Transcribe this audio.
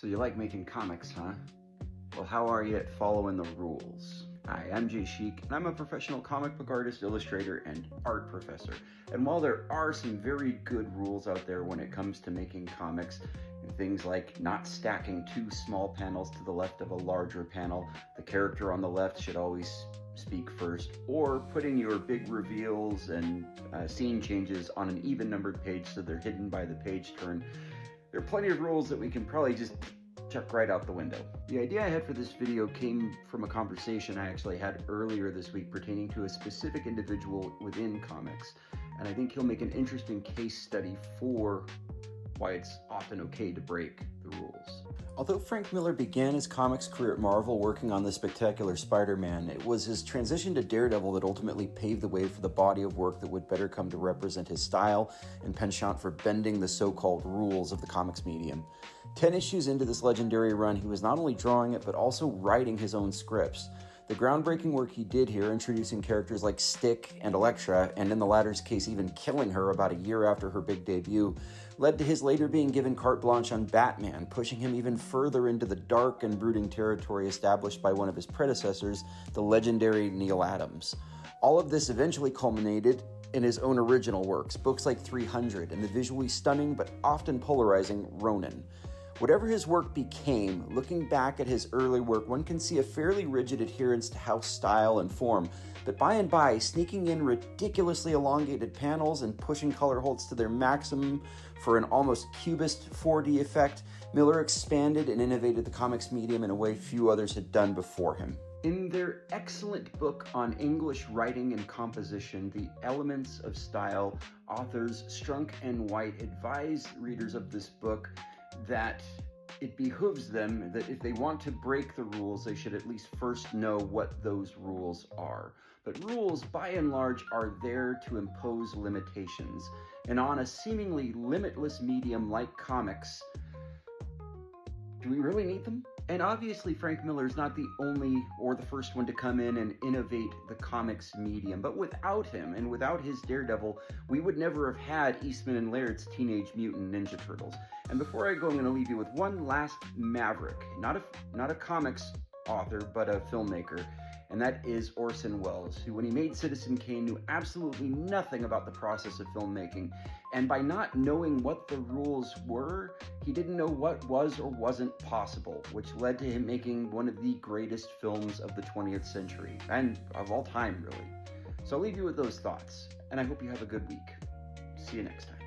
So you like making comics, huh? Well, how are you at following the rules? Hi, I'm Jay Sheik, and I'm a professional comic book artist, illustrator, and art professor. And while there are some very good rules out there when it comes to making comics, things like not stacking two small panels to the left of a larger panel, the character on the left should always speak first, or putting your big reveals and scene changes on an even numbered page so they're hidden by the page turn. There are plenty of rules that we can probably just chuck right out the window. The idea I had for this video came from a conversation I actually had earlier this week pertaining to a specific individual within comics, and I think he'll make an interesting case study for why it's often okay to break the rules. Although Frank Miller began his comics career at Marvel working on the spectacular Spider-Man, it was his transition to Daredevil that ultimately paved the way for the body of work that would better come to represent his style and penchant for bending the so-called rules of the comics medium. 10 issues into this legendary run, he was not only drawing it, but also writing his own scripts. The groundbreaking work he did here, introducing characters like Stick and Elektra, and in the latter's case even killing her about a year after her big debut, led to his later being given carte blanche on Batman, pushing him even further into the dark and brooding territory established by one of his predecessors, the legendary Neil Adams. All of this eventually culminated in his own original works, books like 300 and the visually stunning but often polarizing Ronin. Whatever his work became, looking back at his early work, one can see a fairly rigid adherence to house style and form, but by and by, sneaking in ridiculously elongated panels and pushing color holds to their maximum for an almost cubist 4D effect, Miller expanded and innovated the comics medium in a way few others had done before him. In their excellent book on English writing and composition, The Elements of Style, authors Strunk and White advise readers of this book that it behooves them that if they want to break the rules, they should at least first know what those rules are. But rules, by and large, are there to impose limitations. And on a seemingly limitless medium like comics, do we really need them? And obviously, Frank Miller is not the only or the first one to come in and innovate the comics medium. But without him and without his Daredevil, we would never have had Eastman and Laird's Teenage Mutant Ninja Turtles. And before I go, I'm going to leave you with one last maverick, not a comics author, but a filmmaker. And that is Orson Welles, who, when he made Citizen Kane, knew absolutely nothing about the process of filmmaking. And by not knowing what the rules were, he didn't know what was or wasn't possible, which led to him making one of the greatest films of the 20th century, and of all time, really. So I'll leave you with those thoughts, and I hope you have a good week. See you next time.